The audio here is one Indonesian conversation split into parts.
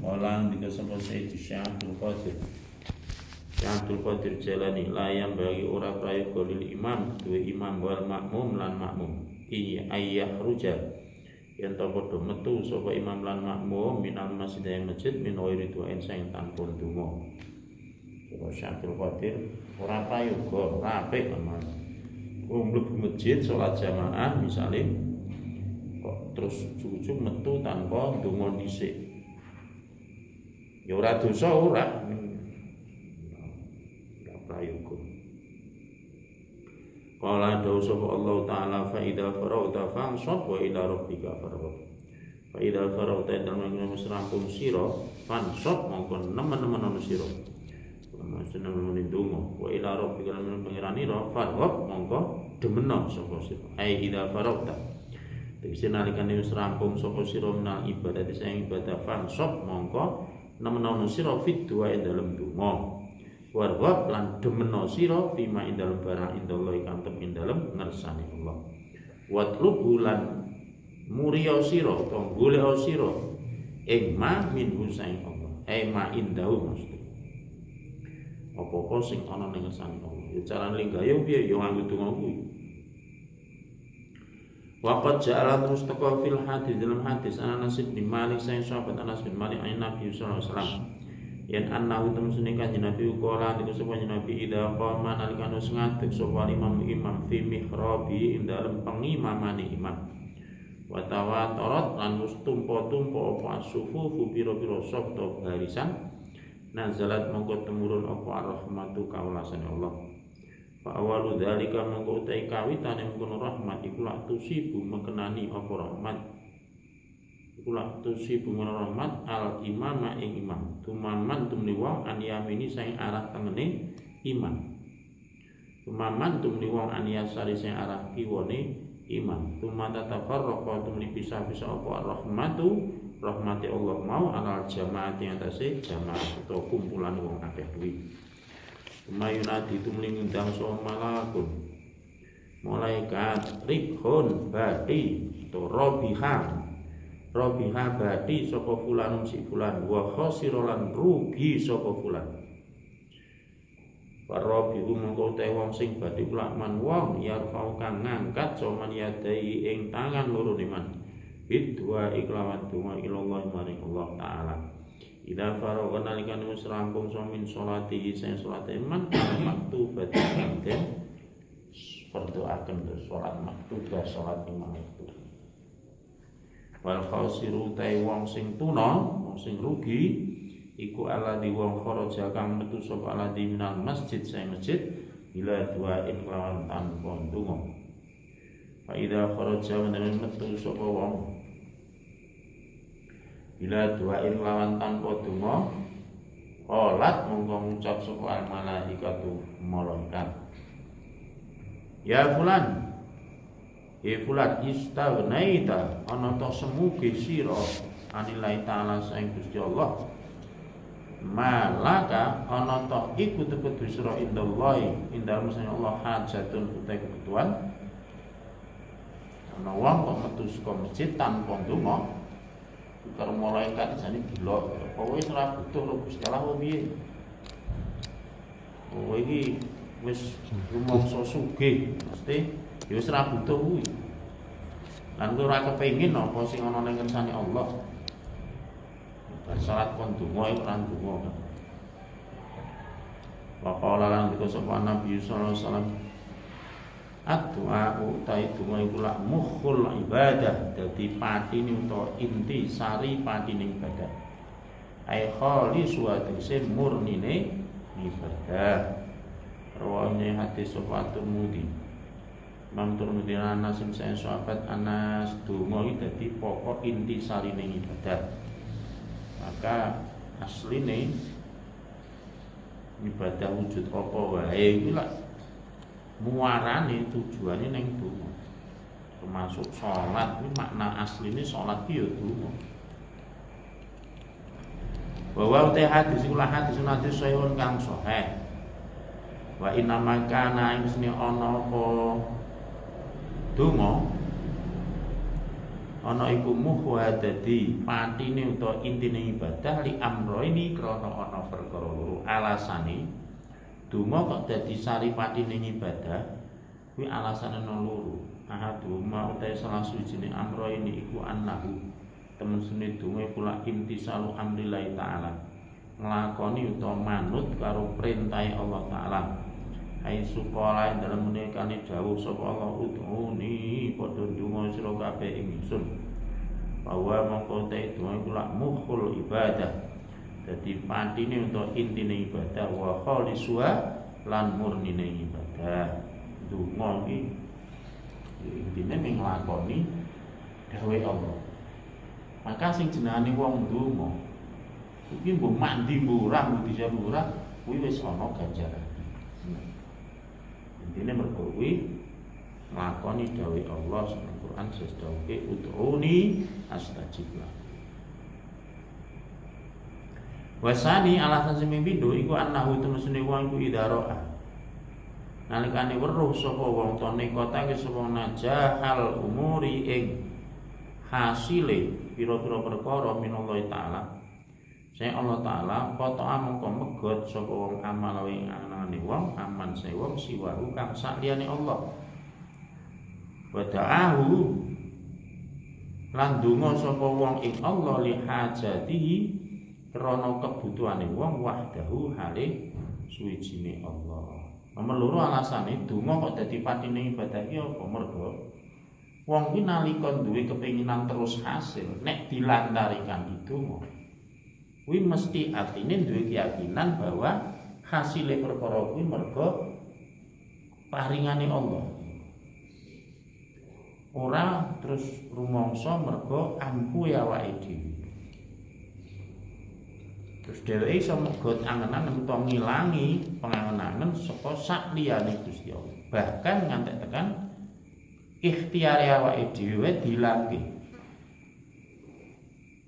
Kala ndika sapa Sayyid Syaikhul Qadir. Syaikhul Qadir Jalani layam bagi ora prayoga lil imam duwe imam wal makmum lan makmum. Iya ayah ruja yen to padha metu sapa imam lan makmum minal masjid ing masjid min ghairi du'ain sing tanpa ndonga. Sapa Syaikhul Qadir ora prayoga ora apik aman. Wong mlebu masjid salat jamaah misale kok terus ujug-ujug metu tanpa ndonga dhisik. Ya ora dosa ora prayoga. Qala dawu sapa Allah taala fa idza faragta fansab wa ila rabbika farghab. Fa idza faragta dalem rampung sira fansab mongko nemen-nemen ana sira. Maksudna nemen ndonga wa ila rabbika lan pangeranira farghab mongko demena sapa sira. Ai idza faragta tegese nalikane wis rampung sapa sira menal ibadah sing ibadah fansab mongko nemen sira fit du'a ing dalem donga warghab lan demena sira fima ing dalem barang indallahi kantep ing dalem ngersane Allah watlubu lan muriya sira utawa golek sira ing ma min husain Allah ma indahu mesti apa-apa sing ana ning ngersane Allah ya carane linggayung piye ya nganggo donga kuwi. Waqad ja'ala terus teko fil hadis dalam hadis Anas bin Malik saing sahabat Anas bin Malik ayat Nabi sallallahu alaihi wasallam yen annahu temsune kanjeng Nabi ukola niku sapa Nabi ida qama nalikan wis ngadeg sapa imam fi mihrabi ing dalem pengimamane imam wa tawatarat lan wis tumpa-tumpa apa sufufu pira-pira saf ta barisan nazalat mongko temurun apa rahmatu kaulasane Allah. Fa awalu dzalika mongko utai kawitane mengkono rahmat iku lak tusibu mekenani apa rahmat. Iku lak tusibu mekenani rahmat al imama ing imam. Tumaman tumni wong an yamini sing arah tengene imam. Tumaman tumni wong an yasari sing arah kiwane imam. Tumata tafarraqa tumni pisah-pisah apa rahmatu rahmati Allah mau alal jamaah yang atase jamaah atau kumpulan wong akeh kuwi. Mayunati tumling ngundang so malakun malaikat ribhun bati to robiha bati sapa fulan si fulan wa khasiran rugi sapa fulan parabihu mongko te wong sing badhe ulakman wong yarfau kang ngangkat soman yadai ing tangan loro man bidwa iklawan donga ilallah maring Allah taala. Ida faragha nalikan wis rampung min sholati sing salate man maktubah kanten berdoaken salat maktubah salat imam itu. Wal khasiru tai wong sing tuna wong sing rugi iku alladzi wong kharaja kang metu sapa alladzi minal masjid sing masjid ila du'ain lawan tanpa ndonga. Fa ida kharaja metu sapa wong bila duain lawan tanpa donga qalat mongko ngucap sapa al malaikatu malaikat ya fulan istaghnaita ana ta semuge sira anillahi taala saing Gusti Allah malaka ana ta iku tekedu sira indallahi indal masane Allah hajatun utai kebutuhan ana wong kok metu saka masjid tanpa donga karo malaikat jane gila kowe wis ora butuh karo Gusti Allah piye kowe iki wis rumangsa sugih mesti ya wis ora butuh kuwi lan kowe ora kepengin apa sing ana ning kersane Allah bar salat kon donga iku ora donga wa qala lan sapa Nabi sallallahu alaihi wasallam ad-du'a utai donga iku lak mukhul ibadah dadi patine utawa inti sari patine ibadah ai khalis wa tegese murnine ibadah rawane hadis sapa Tirmidzi Imam Tirmidzi Anas sing sahabat Anas donga iki dadi pokok inti sarine ibadah maka asline ibadah wujud apa wae iki lak muarane tujuane ning donga termasuk salat iki makna asline salat iki ya donga bahwa hadis iku hadis sahihun kang sahih wa inna makana ing sene ana apa donga ana iku muhwadadi patine utawa intine ibadah li amroini krana ana perkara loro. Alasane donga kok dadi saripatine ibadah kuwi alasane ana loro. Ahaduma utawa salah suwijine amroini iku annahu temen sune donga kula imtisalu amrillahi taala nglakoni utawa manut karo perintahe Allah taala. Ai suqala dalam menikane dawuh sapa Allah udhuni padha ndonga sira kabeh ing ingsun. Bahwa mongko te donga kula mukhul ibadah. Dadi patine utawa intine ibadah wa khalisuha lan murnine ibadah. Donga iki intine ning nglakoni dawuhe Allah. Maka sing jenengane wong ndonga iki mbok mandi murah bisa murah kuwi wis ana ganjaran. Intine mergo kuwi nglakoni dawuhe Allah ing Quran sesdawuhe ud'uni astajib lakum. Wasani alasan sing pindho iku annahu tenesune wong iku idharo'a. Nalikane weruh sapa wong to nekotake sapa najahal umuri ing hasile pira-pira perkara minallahi taala. Saya Allah taala qata'a mongko megot sapa wong amal ing anane wong aman saya wong siwahu kang saliyane Allah. Wa da'ahu lan donga sapa wong ing Allah li hajatihi krana kebutuhane wong wahdahu hale suwijine Allah. Nomor loro alasane donga kok dadi patine ibadah iki apa mergo wong kuwi nalika duwe kepinginan terus hasil nek dilantarikan donga kuwi mesti atine duwe keyakinan bahwa hasile perkara kuwi mergo paringane Allah. Ora terus rumangsa mergo ampuhe awake dhewe. Terus dheweke iso megot angen-angen utawa ngilangi pangangen-angen saka sak liyane Gusti Allah. Bahkan ngantek tekan ikhtiare awake dhewe dilangge.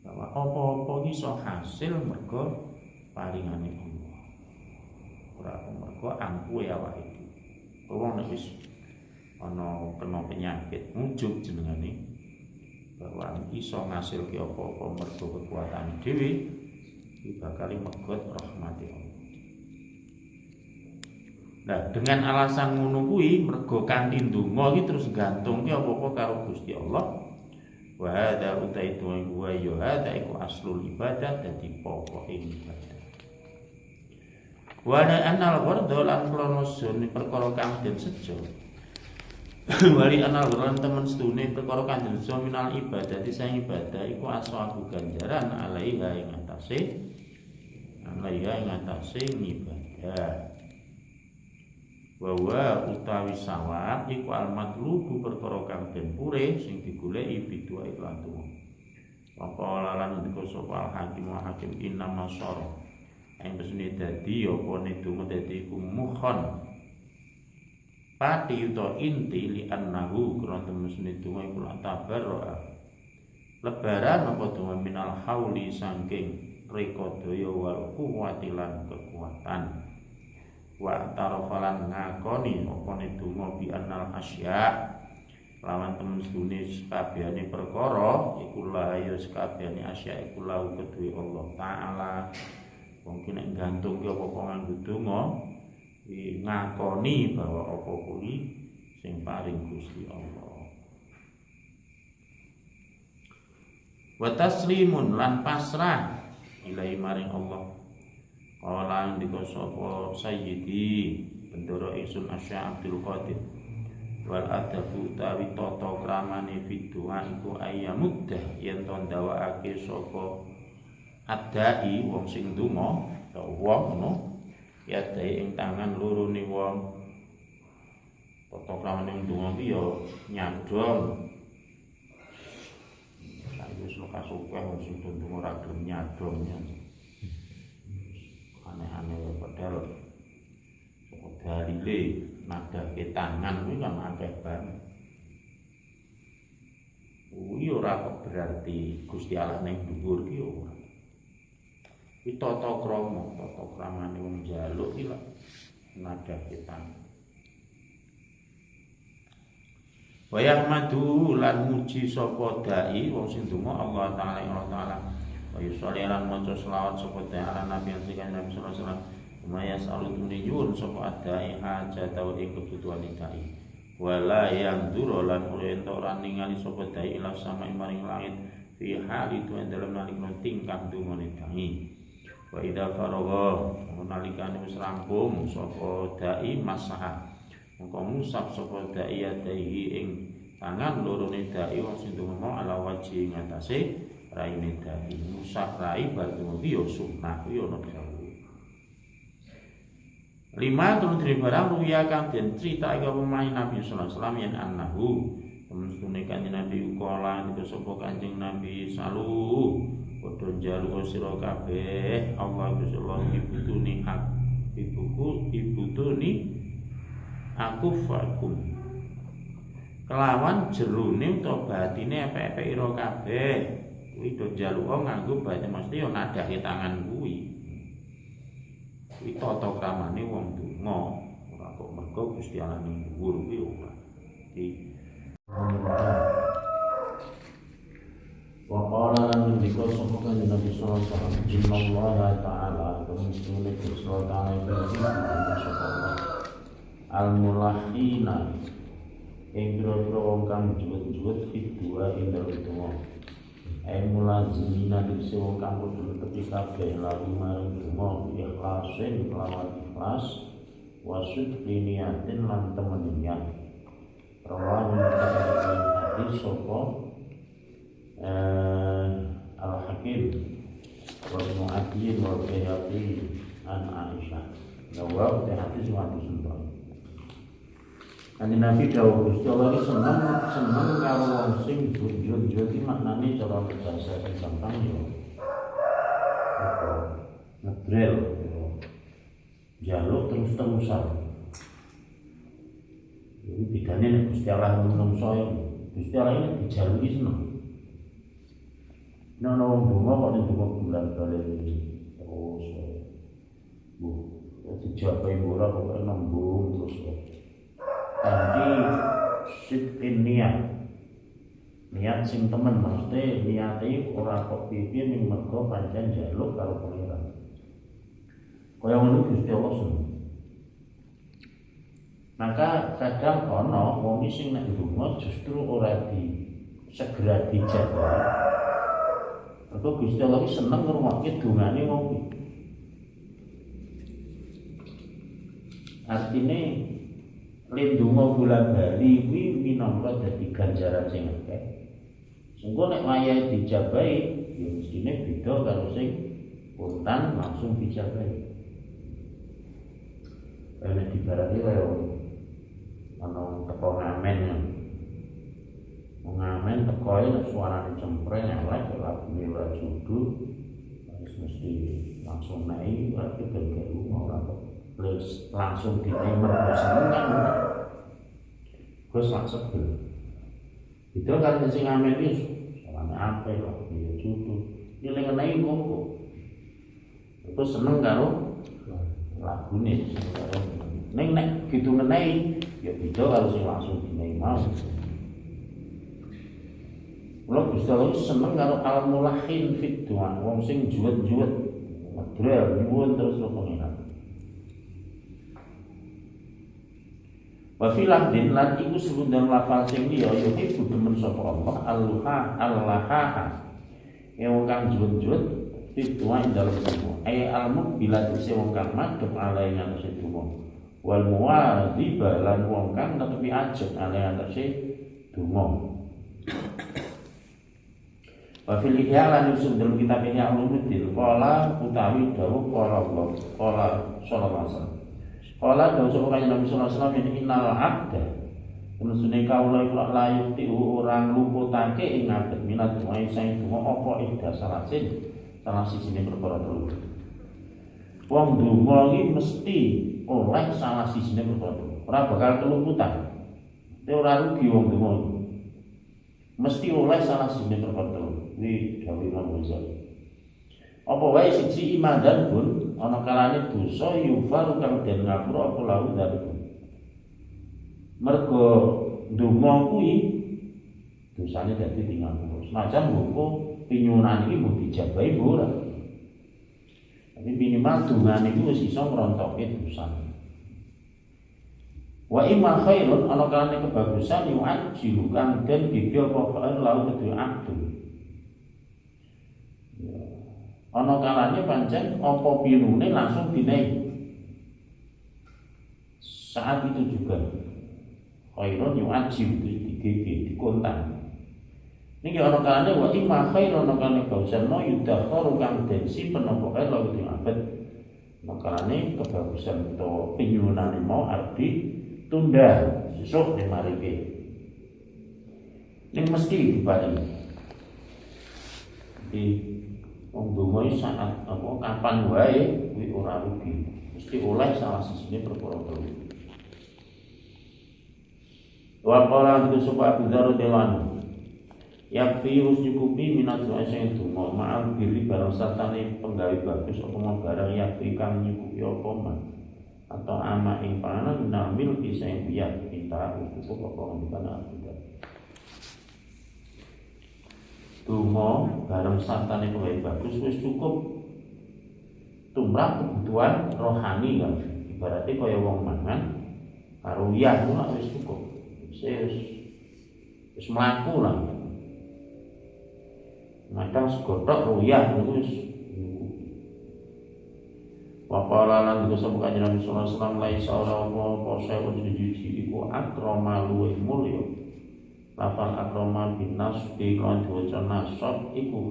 Bahwa apa-apa iso hasil mergo paringane Allah. Ora mergo ampuhe awake dhewe. Wong nek wis ana kena penyakit ujug jenengane bahwa iso ngasilke apa-apa mergo kekuatan dhewe iki bakal megot rahmati Allah. Nah, dengan alasan ngono kuwi mergo kanthi ndonga iki terus gantungke apa-apa karo Gusti Allah. Wa hadza utaitu wa ya hadza iku aslul ibadah dadi pokoke ibadah. Wa anal warda lan kronosun perkara kang den sejo. Wali anal warda temen sedune perkara kang den sejo minal ibadah disang ibadah iku aswabu ganjaran alaiha ing atase ibadah. Bahwa utawi sawab iku al-matlubu perkara kang den pure sing digoleki bidua iklan tuwa. Apa lan ndika sapa hakim inna masar. Ing besne dadi apa nedungo dadi iku mukhon. Pati utawa inti li annahu krana mesne donga iku tabarra. Lebaran apa donga minal hauli saking rekodaya wal kuwatilan kekuatan. Wa tarofalan ngakoni opone donga bi annal asya lawan temen sedune sakabehane perkara iku la ya sakabehane asya iku lau kedue Allah taala. Wong ki nek gantungke apa-apa nganggo donga ngakoni bahwa apa kuwi sing paring Gusti Allah. Wa taslimun lan pasrah ilahi maring Allah. Kala ndika sapa sayyidi bendoro ingsun Asy Abdul Qadir wal adabu utawi tata kramane fidua iku ayyamuddah yen to ndawakake sapa adai wong sing ndonga utawa wong ngono ya dai ing tangan loro ni wong tata kramane ndonga iki ya nyadong wis kasukeh wong sing ndonga ora gelem nyadong aneh-aneh padahal dalile nadake tangan kuwi kan akeh banget. Kuwi ora kok berarti Gusti Allah ning dhuwur ki ora. Iki tata kramane wong njaluk iki lho nadake tangan. Wa yahmadu lan muji sapa dai wong sing donga Allah taala wa yusolli lan maca selawat sapa dai ala nabi Nabi sallallahu alaihi wasallam Mayas alutun sapa dai hajat tau ing kebutuhan dai wala yang durolan oleh ora ningali sapa dai ila sama maring langit fi hali tu dalam nalikna tingkah dungane dai wa idza faragha nalikane wis rampung sapa dai masaha mongko ngusap sapa dai yadaihi ing tangan lorone dai wong sing ndonga ala waji ngatasé raine dai ngusap rai bar dumugi ya sunah ya ana dawu 5 turun dari barang ruya kang den crita iki pemain Nabi sallallahu alaihi wasallam yen annahu temune kanjeng Nabi ukola niku sapa kanjeng Nabi salu padha njaluk sira kabeh Allah Gusti Allah ibutuni hak ibutuni aku fakum kelawan jerone utawa batine epek-epek ira kabeh kuwi do njaluk nganggo bate mesti yo nadake tangan kuwi kuwi tata kramane wong donga ora kok mergo Gusti Allah ning dhuwur kuwi ora iki wa qala lan ngendika sapa kanjeng Nabi sallallahu alaihi wasallam innallaha ta'ala temune Gusti Allah ta'ala sapa al-mulahina ing pira-pira wong kang juwet-juwet dua ing dalem donga mulazimina dise wong kang kudu tepi kabeh lalu maring donga ikhlasin kelawan ikhlas wasud niyatin lan temenian rawan hadis sapa al-hakim wa mu'adin wa bayati an Aisyah bahwa hadis hadis sunnah Kanjeng Nabi dawuh Gusti Allah iki seneng karo wong sing jujur-jujur iki maknane cara bahasa sing gampang yo. Apa? Ngebrel. Jaluk terus-terusan. Jadi bedane nek Gusti Allah menungso yo. Gusti Allah ini dijaluki seneng. Nek ana wong donga kok ndonga bulan-bulan terus. Bu, dijabahi ora kok nembung terus. Tadi sitin niat sing temen mesti niate ora kok pipi ning mergo pancen njaluk karo pangeran kaya ngono Gusti Allah seneng. Maka kadang ana wong sing nek ndonga justru ora segera dijawab mergo Gusti Allah seneng ngrungokke dongane wong kuwi artine lindunga bola-bali kuwi minangka dadi ganjaran sing akeh. Sungguh nek wayahe dijabahi ya mestine beda karo sing spontan langsung dijabahi. Nek dibarani kaya ana teko ngamen. Ngamen teko nek suarane cempreng elek lagune ora judu wis mesti langsung naik berarti ben ora terus langsung ditimer seneng kan terus langsung itu kan sing ngamen iki samane ape kok ya judu nilai ngenai kok terus seneng karo lagune ning nek gitu ngenai ya beda karo sing langsung dinai mau Mula Gusti Allah seneng karo al-mulahin fit doa wong sing juwet-juwet ngebrel nyuwun terus karo pengiran wa filah din lan iku sebundang lafal sing liya ya iku demen sapa Allah Allah wong kang juwet-juwet fitwa ing dalem tubuh almuk bila dise wong kang madhep alai ngatasi tubuh wal muwadhiba lan wong kang netepi ajeng alai ngatasi tubuh wa fil ihya lan sebundang kitab Ihya Ulumuddin qala utawi dawuh qala sallallahu alaihi wasallam Kala dawuh sapa kanjeng Nabi sallallahu alaihi wasallam innal abda Menusune kawula iku layu tihu orang luputake ing ngabet minat wae sing donga apa ida salah sijine perkara telu. Wong donga iki mesti oleh salah sijine perkara telu. Ora bakal kelumputan. Ora rugi wong donga iki. Mesti oleh salah sijine perkara telu. Iki dawuh Imam Ghazali. Apa wae siji imadan pun ana kalane dosa yufaru kang den ngapura apa lawu dalem. Mergo ndonga kuwi dosane dadi tinggal terus. Senajan mboko pinyunan iki mbok dijabahi ora. Tapi minimal dongane iki wis iso ngrontokke dosane. Wa imma khairun ana kalane kebagusan yu'ajjilu kang den dadi apa khair lau kedue abdu. Ana kalane pancen apa pirune langsung dinehi. Saat itu juga khairun yu'ajjilu digege dikontan. Niki ana kalane wa imma khairun ana kalane kebagusan no yudakharu kang den simpen apa khair lau kedue abad. Makalane kebagusan utawa pinyunane mau arti tunda sesuk ning marike. Ning mesti dibali. Di wong donga saat apa kapan wae kuwi ora rugi. Mesti oleh salah sisine perkara kuwi. Wa qala itu supaya Abu Dzar radhiyallahu yakfi usjukupi minat doa sing donga ma'al biri barang satane penggawe bagus apa barang yakfi kang nyukupi apa man. Atau ama ing panganan namil bisa yang biak kita cukup apa ngendikane akidah. Donga bareng santane penggawe bagus wis cukup tumrap kebutuhan rohani kan. Ibaratnya kaya wong mangan karo wiyah wis cukup. Wis mlaku lah. Madang segodhok ruyah wis Waqala lan disebut kanjeng Nabi sallallahu alaihi wasallam laisa ora apa saya uji iku akrama luwih mulya. Lafal akrama bin nasbi kan diwaca nasab iku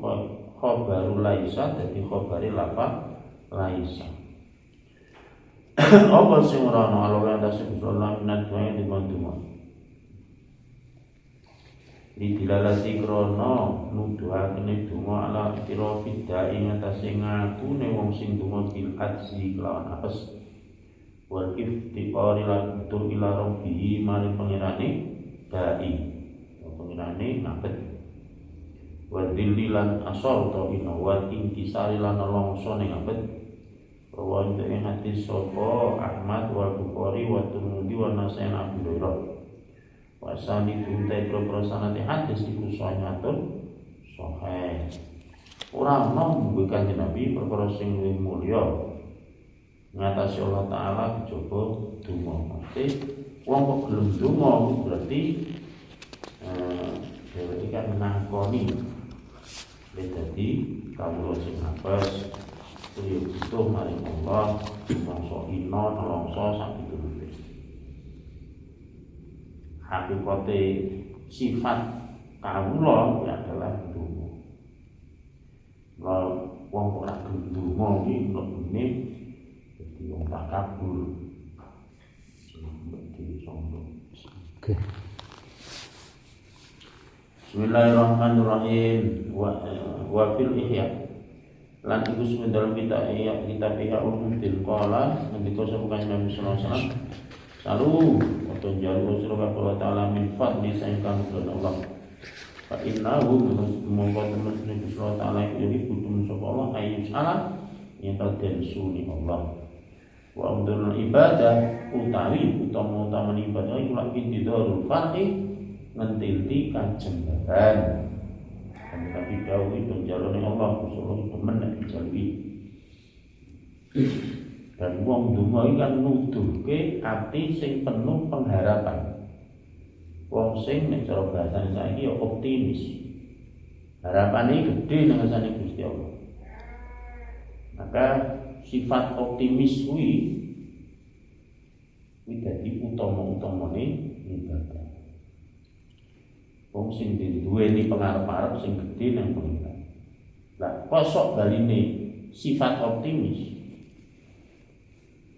khabaru laisa dadi khabare lafal laisa. Apa sing ora ana alore atas sallallahu minat wae dibantu. Di dilalati krono nuduhakene donga ala kira bidai ngatasi ngakune wong sing donga bil ajzi kelawan apes wal iftiqari lan tur ila rabbi mari pengirane dai pengirane ngabet wa dzillilan asar ta ina wa intisari lan longso ning ngabet rawan ing hadis sapa Ahmad wa Bukhari wa Tirmidzi wa Nasai Abu Hurairah. Wasani tuntai prosanate hadis iku sanyatur sahih. Ora ana bukan Nabi perkara sing luwih mulya ngatasi Allah taala kejaba donga. Mesti wong kok gelem donga berarti dheweke kan nangkoni dadi kawula sing apes kuwi butuh maring Allah mongso ina nelongso sak pitulunge. Hakikate sifat kawula adalah donga. Kalau wong ora donga iki mlebune dadi wong takabur. Oke. Bismillahirrahmanirrahim wa fil ihya lan iku dalam kita pihak ulumul qala ngendika sapa Nabi sallallahu alaihi wasallam salu atau jalu surga Allah taala min fadli sayang Allah fa innahu mongko temen Nabi sallallahu taala iki kudu sapa Allah ayus ala yen den suni Allah wa amdul ibadah utawi utama ibadah iku lak didarul fatih ngentilti kanjembaran tapi dawuh itu jalane Allah Rasulullah temen nek dijalui. Dan wong donga iki kan nuduhke ati sing penuh pengharapan. Wong sing nek cara bahasane saiki ya optimis. Harapane gede nang ngasane Gusti Allah. Maka sifat optimis kuwi dadi utama-utamane ibadah. Wong sing duweni pengarep-arep sing gedhe nang pengiran. Lah kosok baline sifat optimis.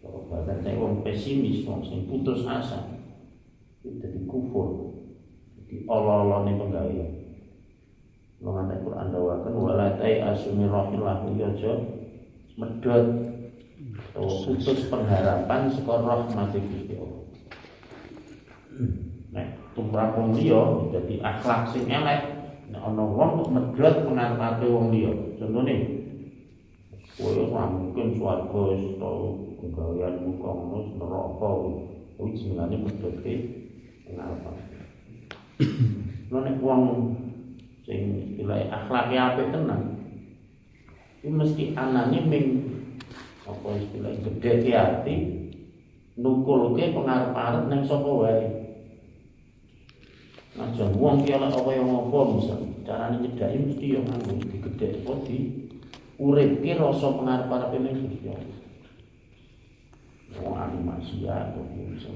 Kalau bahkan saya wong pesimis, wong sing putus asa, itu jadi kufur, jadi Allah-Allah ini penggawean. Mengenai Quran dawakan walatai asumi rahillah aja medot atau putus pengharapan saka rahmat Gusti Allah. Nah, tumrap wong liya dadi akhlak sing elek. Nek ana wong kok medhot pengarepane wong liya. Contone kowe ora mungkin swarga wis tau penggaweanmu kok ngono neraka. Kuwi jenenge medhotke pengarepan. Nek wong sing istilah akhlake apik tenan iki mesti anane ming apa istilah gedhe ati nukulke pengarep-arep ning sapa wae. Aja wong ki ana kaya ngopo misal carane nyedaki mesti yo nganggo digedhek apa di uripke rasa pengarep-arepe ning Gusti Allah. Wong ati maksiat kok iso.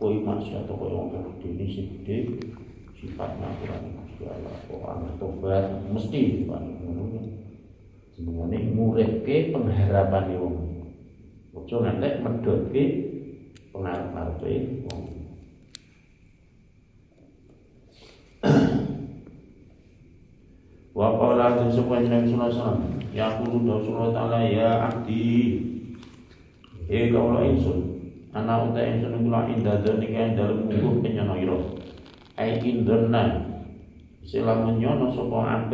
Kowe maksiat kok wong gedhe sing gedhe sifatnya kurang Gusti Allah. Kok ana tobat mesti ngono. Jenenge nguripke pengharapan wong. Ojo ngantek medhotke pengarep-arepe wong. Wa qala subhanahu Nabi sallallahu alaihi wasallam ya qulu Rasulullah taala ya abdi kaula insun ana uta insun kula indadon iki dalem mungguh penyono ira ai indonna sila menyono sapa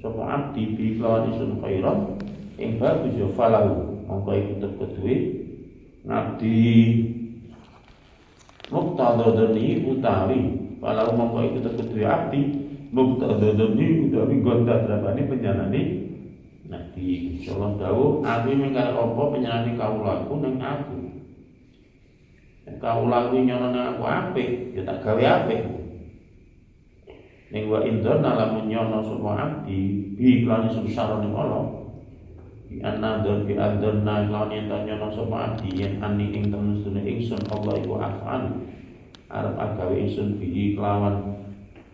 abdi bi lawan insun khairan ing bagus yo falahu mongko iku kedue ngabdi muqtadadani utawi falahu mongko iku kedue abdi muqtadadani utawi gonda drabane penyanane nabi sallallahu dawuh aku mengkare apa penyanane kaulaku ning aku nek kaulaku nyono nang aku apik ya tak gawe apik ning wa indona lamun nyono sapa abdi bi lan susah ning Allah di anadon bi andona lan yen nyono sapa abdi yen ani ing temune ingsun Allah iku afan arep agawe ingsun bi kelawan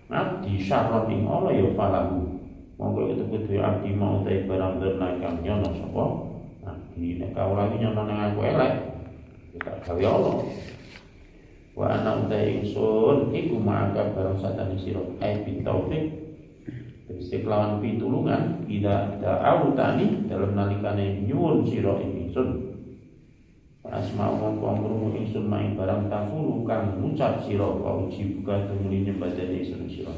abdi syarron ing Allah ya falahu monggo itu kudu abdi mau ta barang derna kang nyono sapa abdi nek kawula nyono nang aku elek tak gawe Allah wa ana utai ingsun iku maka barang satane sira ai bitaufik istiqlawan pitulungan ida da'autani dalam nalikane nyuwun sira ingsun asma umum krungu ingsun main barang tafuru kang ngucap sira uji buka tumuli nyembadani ingsun sira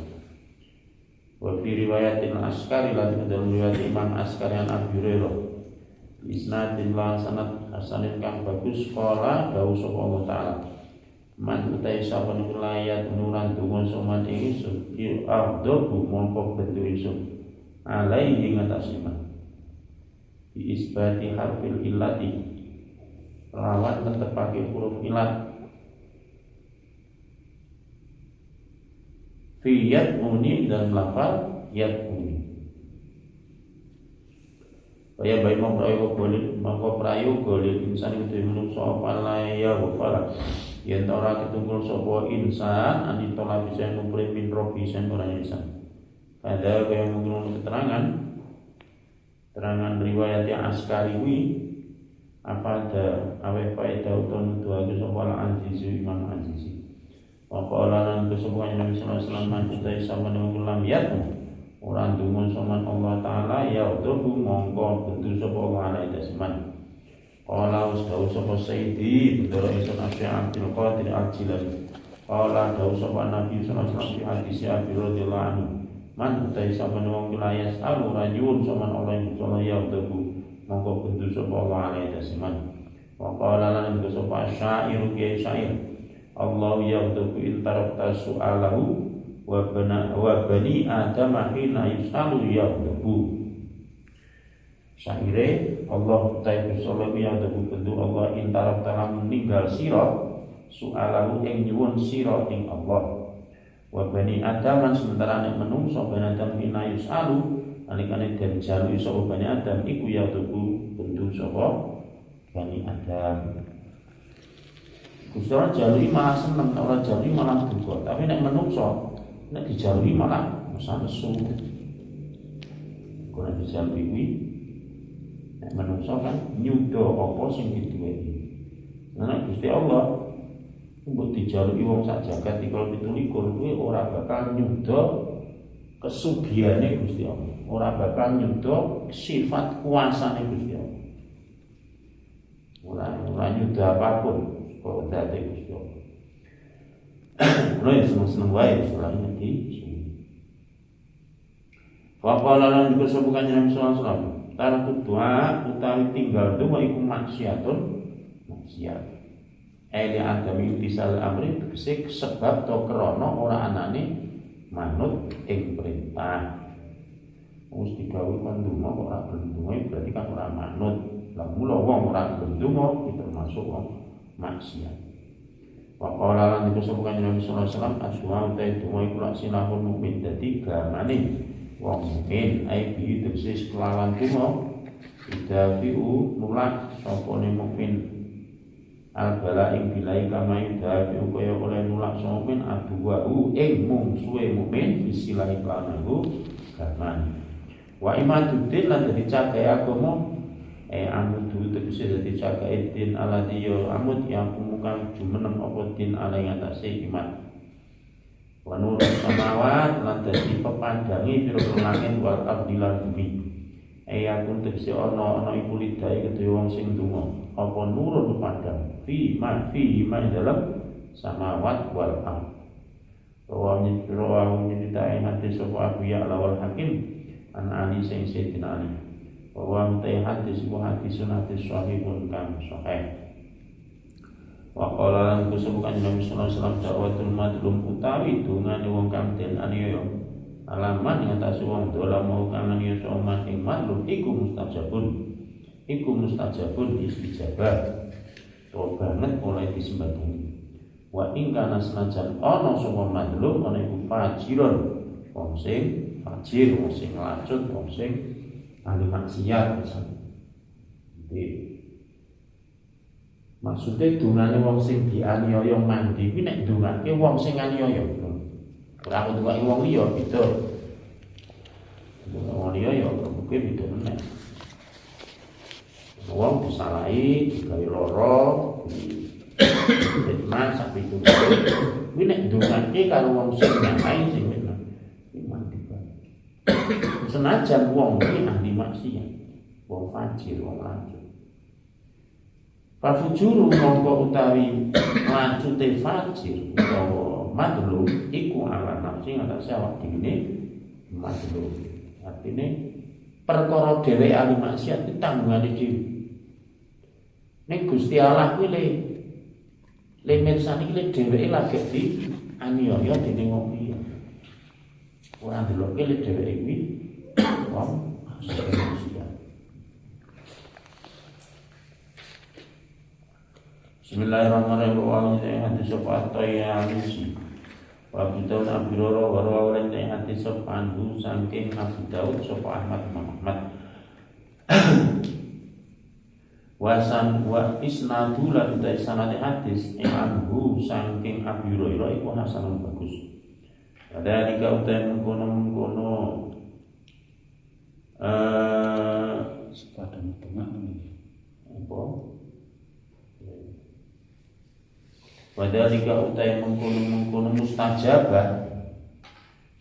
wa fi riwayatin askari lan dalam riwayat Imam Askari an Abi Hurairah isnadin lan sanad hasanin kang bagus qala dawuh sapa Allah taala man utai sapa niku layat nuran dungo soman ingsun il abdu mongko bendu ingsun alaihi ngatasiman bi isbati harfil illati lawan tetap pakai huruf ilat fi yad'uni dan lafal yad'uni kaya baik mongko prayoga lil insan itu menungso apa laya wafala yen ora ketunggul sapa insan anitola bisa ngumpul min robi sen ora insan ada kaya mungkin terangan riwayat yang Askari wi apa ada awe faedah utun dua ke sapa al-aziz Imam Aziz wa qala lan kesubuhan Nabi sallallahu alaihi wasallam kita sama nang lam yatu ora ndungun sama Allah taala ya utuh mongko bentu sapa Allah alaihi dasman qala usdau sapa sayyidi bendera isun Abi Abdul Qadir al-Jilani qala dawuh sapa Nabi sallallahu alaihi wasallam hadis Abi radhiyallahu anhu man utai sama nang wilayah alu rajul sama Allah ya utuh mongko bendu sapa Allah alaihi dasman wa qala lan bendu sapa syair kiai syair Allah yaqdu intarabta su'alahu wa bani adam hina yusalu yaqdu syaire Allah ta'ala sallallahu yaqdu bendu Allah intarabta lamun ninggal sira su'alahu ing nyuwun sira ing Allah wa bani adam sementara nek menungso bani adam hina yusalu alikane den jalu iso bani Adam iku ya tuku bendu sapa bani Adam. Gusti Allah jalui malah seneng, ora jalui malah duka. Tapi nek menungso nek dijalui malah masa nesu. Kok nek dijalui kuwi nek menungso kan nyuda apa sing diduweni. Nah Gusti Allah mbok dijalui wong sak jagat 27 kuwi ora bakal nyuda kesugihannya Gusti Allah, ora bakal nyuda sifat kuasane Gusti Allah. Ora nyuda apapun kok dadi Gusti Allah. Kulo seneng wae selama iki. Faqala lan disebutkan Nabi sallallahu alaihi wasallam, tarku doa utawi tinggal doa iku maksiatun maksiat. Eli adami tisal amri tegese sebab to krana ora anane manut ing perintah. Wis digawe kon donga kok ora donga berarti kan ora manut. Lah mula wong ora donga iki termasuk wong maksiat. Wa qala lan disebutkan Nabi sallallahu alaihi wasallam aswa ta donga iku lak sinahul mukmin dadi gamane wong mukmin ai bi tegese kelawan donga idafiu nulak sapa mukmin al-bala ing bilai kama idafiu kaya oleh nulak sapa mukmin aduwau ing mungsuhe mukmin bisilahi kanahu gaman wa imaduddin lan dadi cagahe agama amudu tegese dadi cagahe din alladhi ya amud yang kumukan jumeneng apa din ala ing atase iman wa nurus samawat lan dadi pepandangi pira-pira langit wal ardi lan bumi ayatun tegese ana iku lidai kedhe wong sing donga apa nurun pandang fi ma dalam samawat wal ard rawahu nyritain hadis sapa Abu Ya'la wal Hakim an Ali sing Sayyidina Ali wa ta hadis wa hadisun hadis sahihun kang sahih wa qala lan kusubukan Nabi sallallahu alaihi wasallam dakwatul madlum utawi dungane wong kang den aniaya alaman yang tak suwang dola mau kangen ya soman ing madlum iku mustajabun istijabah to banget oleh disembadani wa ing kana senajan ana sapa madlum ana iku fajiron wong sing fajir wong sing lacut wong sing ahli maksiat misalnya. Jadi maksudnya dungane wong sing dianiaya mandi kuwi nek dungake wong sing aniaya ora aku duwe wong liya beda. Wong liya ya kuwi beda meneh. Wong disalahi, digawe lara, ditmas sak pitu. Kuwi nek ndongake karo wong sing nyai sing bener. Iman dibae. Senajan wong iki ahli maksiat, wong fajir, wong lancuk. Fafujuru mongko utawi lancute fajir utawa madlum iku ala nafsi ngatasi awak dhewe madlum. Artine perkara dhewe ahli maksiat iki tanggungane dhewe. Nek Gusti Allah kuwi le mirsani iki dheweke lagi di aniaya dening wong liya. Ora ndeloke le dheweke kuwi wong maksiat. Bismillahirrahmanirrahim. Wa hadis sapa ya alisi. Wa Daud Abdurrahman wa wa hadis sapa anhu saking Abu Daud sapa Ahmad Muhammad. Wasan wa isnadu lan ta sanad hadis anhu saking Abu Hurairah iku hasanun bagus. Dari kau mengkono sepadan tengah ini. Apa? Wadhalika utai mengkono mustajabah.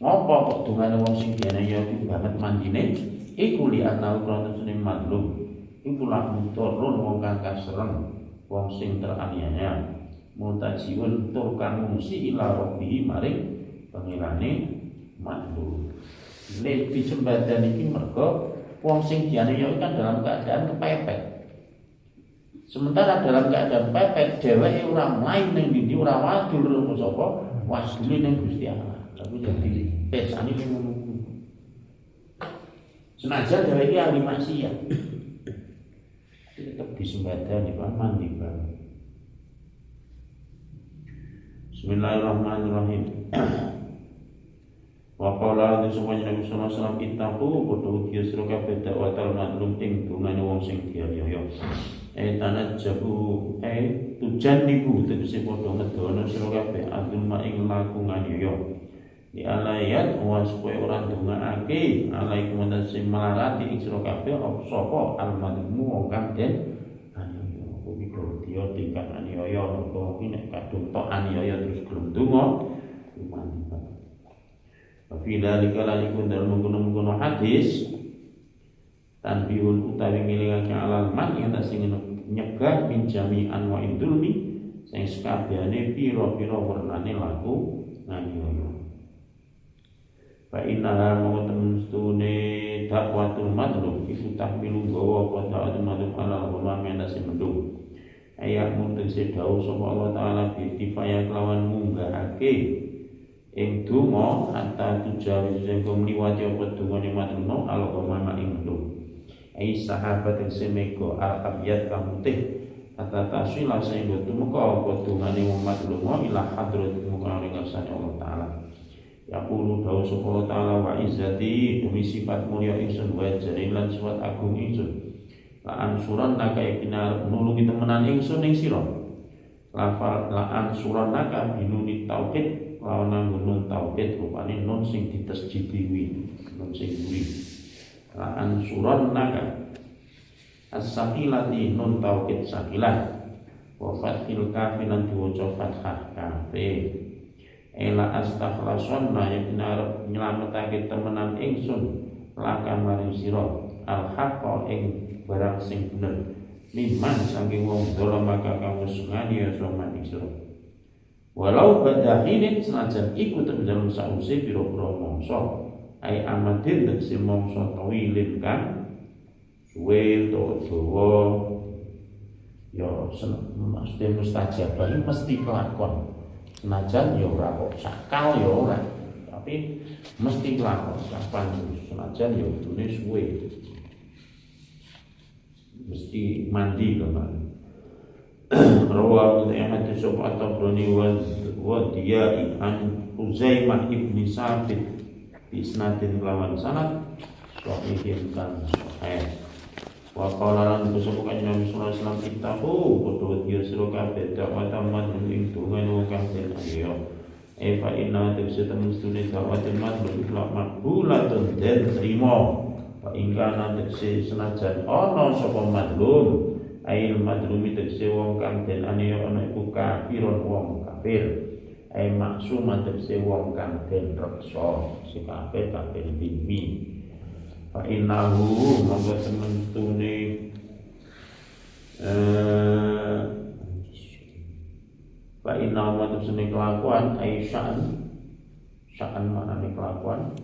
Ngopo kok dungane wong sing dianiaya iki banget mandine iku li anau krono sune madlum iku lak muturun wong kang kasren wong sing teraniaya mutajiun tur kang ngungsi ila rabbi maring pangilane madlum. Nek disembadani iki mergo wong sing dianiaya kan dalam keadaan kepepet. Sementara dalam keadaan pepet dheweke ora main ning ndi ora wadul karo sapa wasdule ning Gusti Allah. Tapi jadi pesane ning ngono. Senajan dheweke ahli maksiat. Tetep disembadani Pak mandi Pak. Bismillahirrahmanirrahim. Wa qala Nabi sallallahu alaihi wasallam ittaqu kudu sira kabeh dakwatal madlum ing dungane wong sing dianiaya. Tanah jabu tujan niku tegese padha ngedono sira kabeh azulma ing lakungan yo di alayat wa supaya ora ndongaake alaikum tasih melarati ing sira kabeh apa sapa almadmu wong kang den aniaya kuwi dia tingkat aniaya kok iki nek kadung tok aniaya terus gelem donga mantap. Tapi dalika lalikun dalem mengkono hadis tanbihul utawi ngilingake alal man yang tak sing nyegah min jami'an wa indulmi sing sakabehane pira-pira wernane laku nganiaya. Fa inna mawtun dakwatul madlum iku tahmilu gawa qada'atul madlum ala wa ma min nasi mendung. ayat muntese dawuh sapa Allah taala bitifaya kelawan munggahake ing donga hatta tujawi sing liwati apa dongane matruna al-qamama ing mendung ai sahabat sing mego al-abiyat kang putih hatta tasila sehingga tumeka apa dongane umat lunga ila hadrat muka ing ngarsane Allah taala yaqulu dawuh sapa Allah taala wa izzati demi sifat mulya ingsun wa jarilan sifat agung ingsun la ansuran naka ikinar nulungi temenan ingsun ing sira lafal la ansuran naka binuni tauhid lawan nun tauhid rupane nun sing ditasjidiwi nun sing kuwi la ansuran naka as-sakilati nun tauhid sakilah wa fathil kaf lan diwaca fathah kafe ela astakhlasanna ikinar nyelametake temenan ingsun laka maring sira al-haqqa ing barang sing bener liman saking wong dola maka kamu sungani ya soman isra walau badahinin senajan iku dalam sause pira-pira mangsa ai amadin tegese mangsa tawilin kan suwe to dawa ya mesti mustajabah mesti kelakon senajan ya ora kok sakal ya ora tapi mesti kelakon kapan senajan ya dune suwe mesti mandi kemarin. Rawa Ahmad Sobat Tabrani wa Diyai an Uzaimah ibni Sabit bisnadin lawan sanad sahihin kan sahih. Wa qala lan kusubukan Nabi sallallahu alaihi wasallam itahu kudu dia sira kabeh dawatan ing dungan kang den ayo. Fa inna tafsitan mustuni dawatil madlub makbulatun den trimo. Wa ingkana tegese senajan ana sapa madlum ail madlumi tegese wong kang den aniya ana iku kafirun wong kafir ai maksum tegese wong kang den reksa si kafir bimi fa innahu monggo temene fa innahu tegese kelakuan ai sya'an maknane kelakuan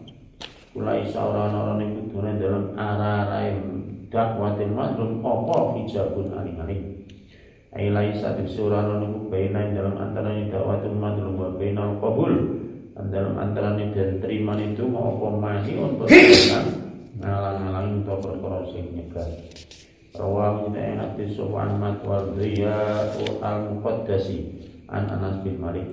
mulai saurana-orana yang kuduran dalam arah-arah dakwatil madlum apa hijabun aling-aling ailai saat saurana yang kubaina dalam antara dakwatil madlum wa bainal qabul dalam antara dan terima itu apa mahiun perkara ngalang-alang untuk perkara sing nyegah rawah kita enak disopan matwal driya al-muqaddasi an Anas bin Malik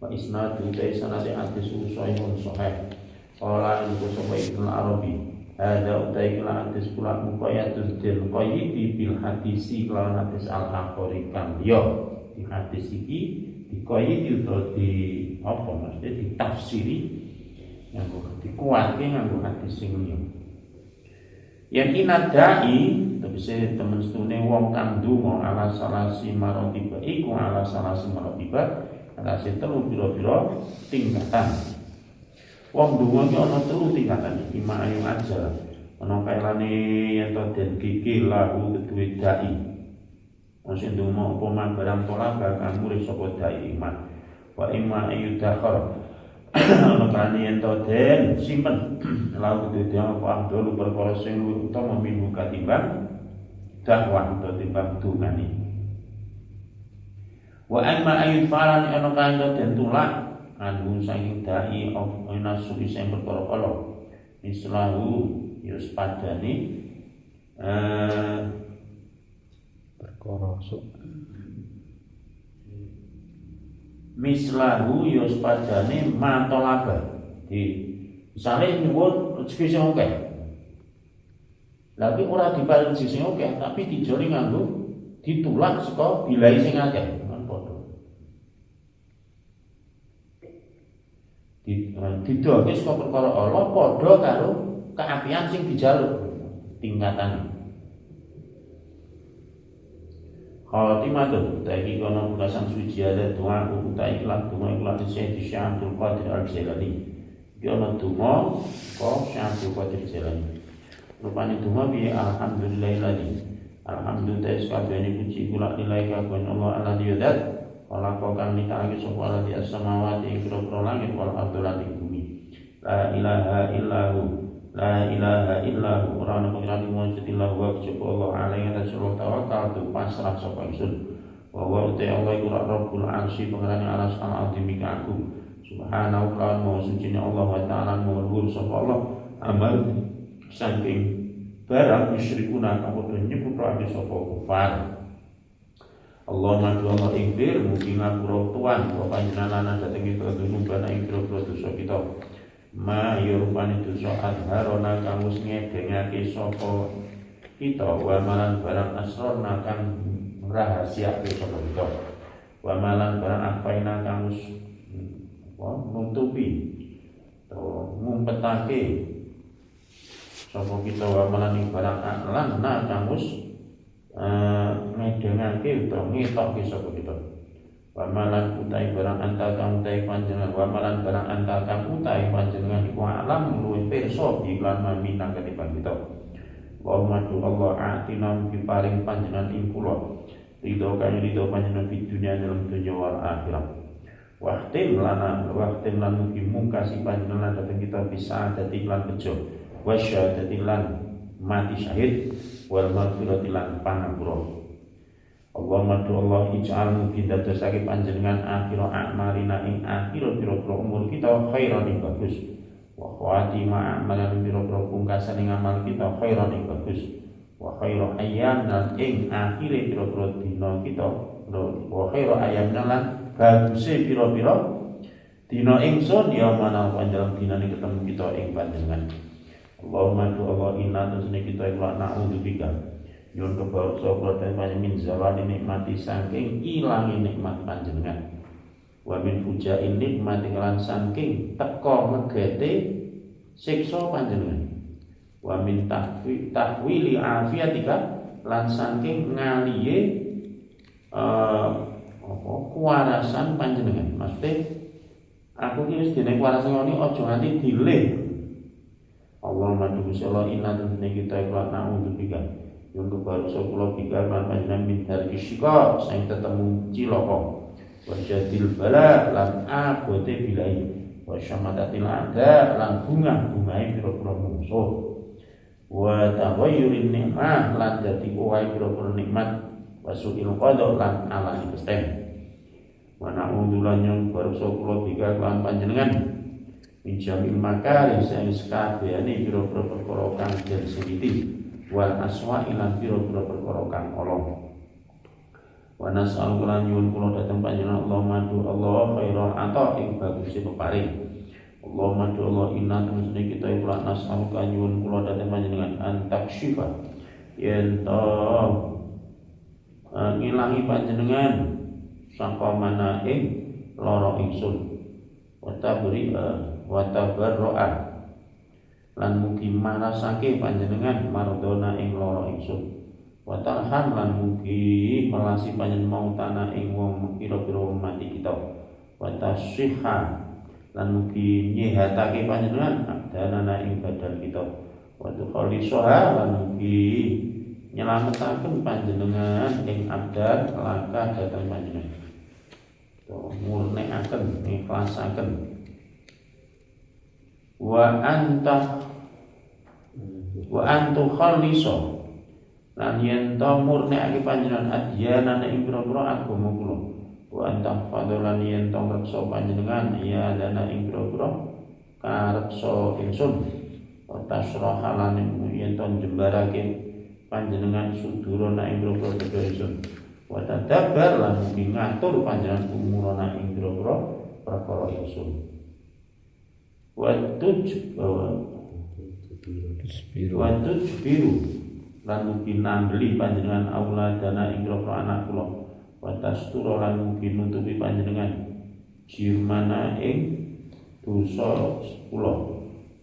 wa isnadu dari sanadi hadis usaihun sahih Qala iku sapa Ibnu Arabi ada utai kala hadis kula muqayyadun den qayyidi bil hadisi kala hadis al-akhari kang yo di hadis iki dikoyiti utawa di apa mesti ditafsiri nganggo dikuatke nganggo hadis sing liya yen inadai tegese temen stune wong kang ndonga ala salasi marotiba iku ala salasi marotiba ala telu pira-pira tingkatan wong donga iki ana telu tingkatan iki mayu aja ana kailane yen to den gigi lahu kedue dai wong sing donga apa man barang tolak kang murid sapa dai iman wa imma ayudakhar ana kane yen to den simpen lahu kedue dai apa abdul perkara sing luwih utama minggu katimbang dakwah utawa timbang dungane wa imma ayudfaran ana kane den tulak anu saking dai of nasu sing perkara kala islahu yus padane perkara mislahu yus padane matolaba di misale nyuwun rezeki sing akeh lha ora diparing rezeki sing akeh tapi dijori nganggo ditulak saka bilai sing akeh didoke saka perkara Allah padha karo keapian sing dijaluk tingkatane. Khatimatun taiki kono pulasan suci ada doa utai lan donga iku lan Syekh Abdul Qadir Al-Jailani. Iki ana donga kok Syekh Abdul Qadir Al-Jailani. Rupane donga bi alhamdulillahilladzi alhamdulillah sakabehane puji kula nilai kagem Allah alladzi yadat wala kang nikake sapa alladzi as-samawati ing pira-pira langit wal ardi lan ing bumi. La ilaha illahu la ilaha illahu ora ana pangeran mung Allah wa jalla Allah alaihi wa sallam tawakkal tu pasrah sapa ingsun wa uti Allah iku Rabbul Arsy pengarane aras al-azim agung. Subhanahu wa ta'ala suci Allah wa ta'ala luhur sapa Allah amal saking barang musyrikuna kang padha nyebutake sapa kufar. Allah madu Allah ikhfir mugi ngapura tuan wa panjenengan dhateng kita dunubana ing pira-pira dosa kita. Ma yurupani dosa adharona kang wis ngedengake sapa kita wa malan barang asrona kang rahasiake sapa kita. Wa malan barang apaina kang wis nutupi atau ngumpetake sapa kita wa malan barang lan kang wis ngedengake utawa ngetokke sapa kita. Wamalan utai barang anta kang utai panjenengan wamalan barang anta kang utai panjenengan iku alam luwih pirsa iklan mamina ketimbang kita. Wa madu Allah atina paring panjenengan ing kula ridho kang ridho panjenengan di dunia dalam dunia wal akhirat. Wahtim lan mugi mungkasi panjenengan dhateng kita bisa dadi lan bejo wa syahadati lan mati syahid wal maghfirati lan pangapura. Allah madu Allah ij'al mugi dadosake panjenengan akhira a'malina ing akhira pira-pira umur kita khairan ing bagus. Wa khawatima a'malan pira-pira pungkasan ing amal kita khairan ing bagus. Wa khairu ayyam lan ing akhire pira-pira dina kita. Wa khairu ayyam lan baguse pira-pira dina ingsun ya manal panjenengan dinane ketemu kita ing panjenengan. Allahumma tu Allah inna tasni kita iku na'udzubika nyuwun kebawa sapa panjenengan min zawali nikmati saking ilangi nikmat panjenengan wa min fujai nikmati lan saking teka megete siksa panjenengan wa min tahwili afiatika lan saking ngaliye kuwarasan panjenengan. Maksudnya aku ki wis dene kuwarasan ngene aja nganti dileh. Allahumma tu'ala inna tunne kita iku na'udzubika untuk baru kula bika lan panjenengan min dari syika sing tetemu cilaka wa jadil bala lan abote bilai wa syamatatil ada lan bunga-bungae pira-pira mungsuh wa taghayyurin nikmah lan dadi kuwae pira-pira nikmat wa su'il qada lan alani pestem wa na'udzulan yang baru kula bika lan panjenengan min jamil makari sing sakabehane pira-pira perkara kang den sewiti wal aswa ilan pira-pira perkara kang ala. Wa nas'aluka lan nyuwun kula dhateng panjenengan Allah madu Allah khairal ata ing baguse peparing. Allah madu Allah inna tumsune kita iku lan nas'aluka nyuwun kula dhateng panjenengan antak syifa yen to ngilangi panjenengan sangka mana ing lara ingsun. Wa tabarro'a lan mugi marasake panjenengan mardona ing lara ingsun. Wa tarham lan mugi melasi panjenengan mautana ing wong pira-pira mati kita. Wa tasihha lan mugi nyehatake panjenengan abdanana ing badan kita. Wa tukhalisaha lan mugi nyelametaken panjenengan ing abdan langkah dhateng panjenengan. Murnekaken ikhlasaken wa antu khaliso lan yen to murnekake panjenengan adyanane ing pira-pira agama kula wa antah fadlan yen to reksa panjenengan ya dana ing pira-pira kareksa ingsun wa tasraha lan yen to jembarake panjenengan sudurana ing pira-pira dosa ingsun wa tadabbar lan mugi ngatur panjenengan umurana ing pira-pira perkara ingsun wa tujbiru lan mugi nambeli panjenengan auladana ing pira-pira anak kula wa tastura lan mugi nutupi panjenengan jirmana ing dosa kula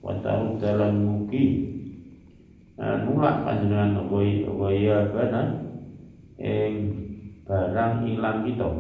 wa tarudalan mugi nulak panjenengan waya bana ing barang ilang kita